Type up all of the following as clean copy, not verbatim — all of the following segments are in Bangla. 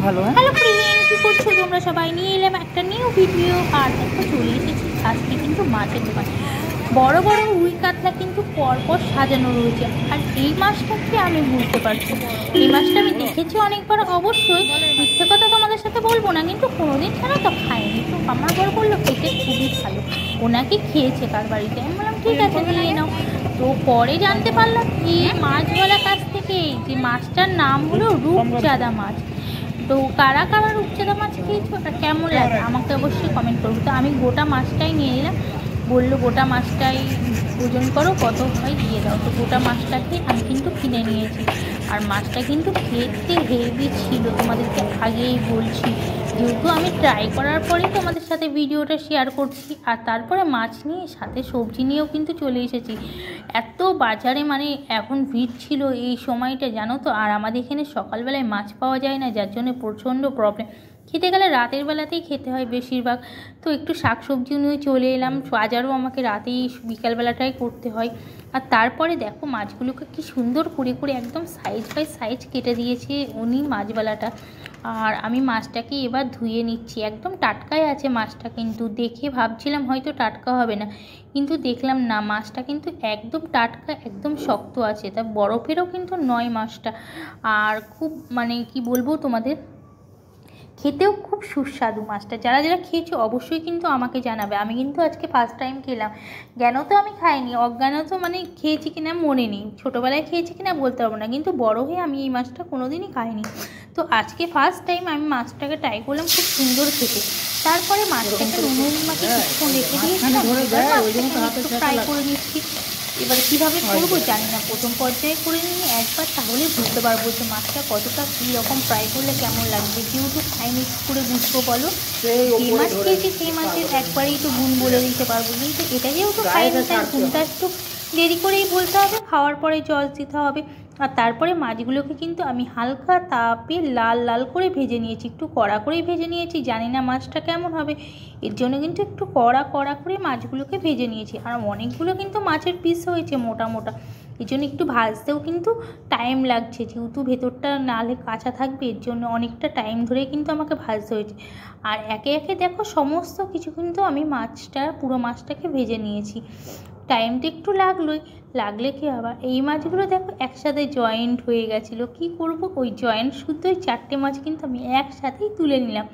ভালো। হ্যালো ফ্রেন্ড, কি করছো তোমরা সবাই? নিয়ে এলাম একটা নিউ ভিডিও। আর দেখো চলে এসেছি আজকে কিন্তু মাছের দোকান। বড় বড় রুই কাতলা কিন্তু পরপর সাজানো রয়েছে। আর এই মাছটাকে আমি বুঝতে পারছি, এই মাছটা আমি দেখেছি অনেকবার, অবশ্যই মিথ্যে কথা তোমাদের সাথে বলবো না, কিন্তু কোনোদিন ছাড়া তো খাইনি। তো আমার বড় বললো খেতে খুবই ভালো, ওনাকে খেয়েছে কার বাড়িতে। আমি বললাম ঠিক আছে নিয়ে নাও। তো পরে জানতে পারলাম এই মাছওয়ালার কাছ থেকে যে মাছটার নাম হলো রূপচাঁদা মাছ। তো কারা কারা রূপচাঁদা মাছ খেয়েছো আর কেমন লাগে আমাকে অবশ্যই কমেন্ট করবো। তো আমি গোটা মাছটাই নিয়ে নিলাম, বললো গোটা মাছটাই ওজন করো, কত হয় দিয়ে দাও। তো গোটা মাছটাকে আমি কিন্তু কিনে নিয়েছি। আর মাছটা কিন্তু খেতে হেভি ছিল, তোমাদেরকে আগেই বলছি, যেহেতু আমি ট্রাই করার পরেই তোমাদের সাথে ভিডিওটা শেয়ার করছি। আর তারপরে মাছ নিয়ে সাথে সবজি নিয়েও কিন্তু চলে এসেছি। এত বাজারে মানে এখন ভিড় ছিল এই সময়টা, জানো তো। আর আমাদের এখানে সকালবেলায় মাছ পাওয়া যায় না, যার জন্য প্রচণ্ড প্রবলেম। খেতে গেলে রাতের বেলাতেই খেতে হয় বেশিরভাগ। তো একটু শাক সবজি নিয়ে চলে এলাম, বাজারও আমাকে রাতেই বিকালবেলাটাই করতে হয়। আর তারপরে দেখো মাছগুলোকে কি সুন্দর করে করে একদম সাইজ বাই সাইজ কেটে দিয়েছে উনি মাছওয়ালাটা। আর আমি মাছটাকে এবার ধুয়ে নিচ্ছি, একদম টাটকাই আছে মাছটা। কিন্তু দেখে ভাবছিলাম হয়তো টাটকা হবে না, কিন্তু দেখলাম না, মাছটা কিন্তু একদম টাটকা, একদম শক্ত আছে। তা বরফেরও কিন্তু নয় মাছটা। আর খুব মানে কি বলবো তোমাদের, খেতেও খুব সুস্বাদু মাছটা। যারা যারা খেয়েছো অবশ্যই কিন্তু আমাকে জানাবে। আমি কিন্তু আজকে ফার্স্ট টাইম খেলাম, জ্ঞান তো আমি খাইনি, অজ্ঞান তো মানে খেয়েছি কিনা মনে নেই, ছোটোবেলায় খেয়েছি কিনা বলতে পারবো না, কিন্তু বড় হয়ে আমি এই মাছটা কোনোদিনই খাইনি। তো আজকে ফার্স্ট টাইম আমি মাছটাকে ট্রাই করলাম, খুব সুন্দর খেতে। তারপরে মাছটাকে নুন মাখে কিছুক্ষণ রেখে দিয়েছিলাম, একটু ফ্রাই করে নিচ্ছি। এবার কীভাবে করবো জানি না, প্রথম পর্যায়ে করে নিয়ে একবার, তাহলে বুঝতে পারবো যে মাছটা কতটা কীরকম ফ্রাই করলে কেমন লাগবে। যেহেতু ফ্রাই মিক্স করে বুঝবো বলো, যে মাছ খেয়েছি সেই মাছের একবারেই তো গুণ বলে দিতে পারবো, কিন্তু এটা যেহেতু খাইনি তার গুণটা একটু দেরি করেই বলতে হবে, খাওয়ার পরে জল দিতে হবে। আর তারপরে মাছগুলোকে কিন্তু আমি হালকা তাপে লাল লাল করে ভেজে নিয়েছি, একটু কড়া করেই ভেজে নিয়েছি। জানি না মাছটা কেমন হবে, এর জন্য কিন্তু একটু কড়া কড়া করে মাছগুলোকে ভেজে নিয়েছি। আর অনেকগুলো কিন্তু মাছের পিস হয়েছে মোটা মোটা, এই জন্য একটু ভাজতেও কিন্তু টাইম লাগছে, যেহেতু ভেতরটা নালে কাঁচা থাকবে, এর জন্য অনেকটা টাইম ধরে কিন্তু আমাকে ভাজতে হয়েছে। আর একে একে দেখো সমস্ত কিছু কিন্তু আমি পুরো মাছটাকে ভেজে নিয়েছি। টাইমটা একটু লাগলে কি আবার এই মাছগুলো দেখো একসাথে জয়েন্ট হয়ে গেছিলো। কি করব, ওই জয়েন্ট শুদ্ধই 4টে মাছ কিন্তু আমি একসাথেই তুলে নিলাম।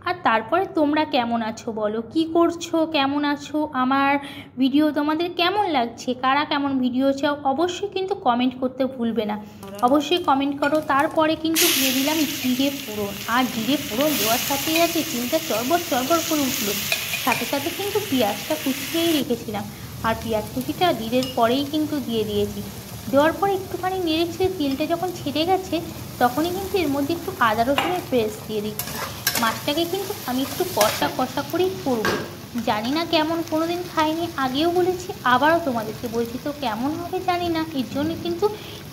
আর তারপরে তোমরা কেমন আছো বলো, কি করছো, কেমন আছো, আমার ভিডিও তোমাদের কেমন লাগছে, কারা কেমন ভিডিও চাও অবশ্যই কিন্তু কমেন্ট করতে ভুলবে না, অবশ্যই কমেন্ট করো। তারপরে কিন্তু দিয়ে দিলাম জিরে ফোড়ন। আর জিরে ফোড়ন দেওয়ার সাথে সাথে চিন্তা চড়বড় চড়বড় করে উঠলো। সাথে সাথে কিন্তু পেঁয়াজটা কুচিয়েই রেখেছিলাম, আর পেঁয়াজ কুচিটা জিরের পরেই কিন্তু দিয়ে দিয়েছি। দেওয়ার পরে একটুখানি নেড়েছে, তেলটা যখন ছেড়ে গেছে তখনই কিন্তু এর মধ্যে একটু আদা রসুনের পেস্ট দিয়ে দিচ্ছি। মাছটাকে কিন্তু আমি একটু কষা কষা করেই করবো। জানি না কেমন, কোনোদিন খাইনি, আগেও বলেছি আবারও তোমাদেরকে বলছি, তো কেমন হবে জানি না, এর জন্য কিন্তু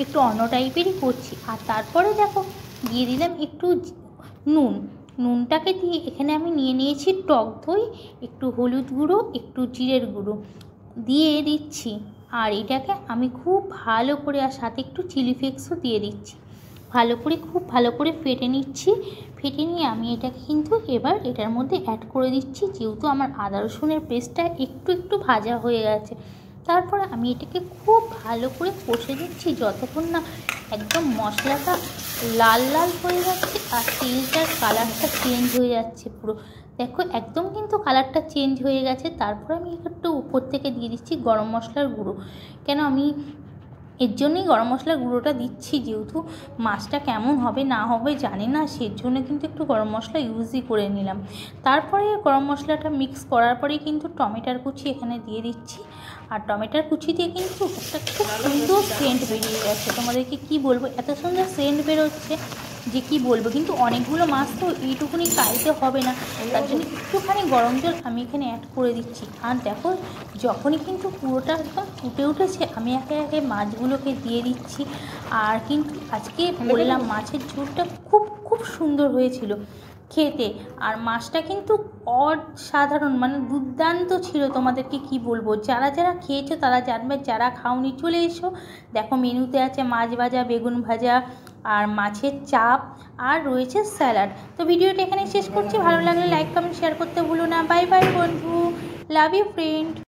একটু অন্য টাইপেরই করছি। আর তারপরে দেখো দিয়ে দিলাম একটু নুনটাকে দিয়ে এখানে আমি নিয়ে নিয়েছি টক দই, একটু হলুদ গুঁড়ো, একটু জিরের গুঁড়ো দিয়ে দিচ্ছি। আর এটাকে আমি খুব ভালো করে, আর সাথে একটু চিলি ফ্লেক্সও দিয়ে দিচ্ছি, খুব ভালো করে ফেটে নিচ্ছি। ফেটে নিয়ে আমি এটাকে কিন্তু এবার এটার মধ্যে অ্যাড করে দিচ্ছি, যেহেতু আমার আদা রসুনের পেস্টটা একটু একটু ভাজা হয়ে গেছে। তারপরে আমি এটাকে খুব ভালো করে কষে দিচ্ছি যতক্ষণ না একদম মশলাটা লাল লাল হয়ে যাচ্ছে আর তেলটার কালারটা চেঞ্জ হয়ে যাচ্ছে পুরো। দেখো একদম কিন্তু কালারটা চেঞ্জ হয়ে গেছে। তারপর আমি একটু উপর থেকে দিয়ে দিচ্ছি গরম মশলার গুঁড়ো। কেন আমি এর জন্যই গরম মশলার গুঁড়োটা দিচ্ছি, যেহেতু মাছটা কেমন হবে না হবে জানি না, সেই জন্য কিন্তু একটু গরম মশলা ইউজই করে নিলাম। তারপরে গরম মশলাটা মিক্স করার পরেই কিন্তু টমেটোর কুচি এখানে দিয়ে দিচ্ছি। আর টমেটোর কুচি দিয়ে কিন্তু একটা খুব সুন্দর সেন্ট বেরিয়ে গেছে, তোমাদেরকে কি বলবো, এত সুন্দর সেন্ট বেরোচ্ছে যে কি বলবো। কিন্তু অনেকগুলো মাছ তো এইটুকুনি কাইতে হবে না, তার জন্য একটুখানি গরম জল আমি এখানে অ্যাড করে দিচ্ছি। আর দেখো যখনই কিন্তু পুরোটা একদম ফুটে উঠেছে আমি একে একে মাছগুলোকে দিয়ে দিচ্ছি। আর কিন্তু আজকে বললাম মাছের ঝোলটা খুব খুব সুন্দর হয়েছিল খেতে। আর মাছটা কিন্তু অসাধারণ, মানে দুর্দান্ত ছিল, তোমাদেরকে কি বলবো। যারা যারা খেয়েছো তারা জানবে, যারা খাওনি চলে এসো। দেখো মেনুতে আছে মাছ ভাজা, বেগুন ভাজা, আর মাছের চাপ আর রয়েছে স্যালাড। তো ভিডিওটা এখানে শেষ করছি। ভালো লাগলে লাইক কমেন্ট শেয়ার করতে ভুলো না। বাই বাই বন্ধু, লাভ ইউ ফ্রেন্ড।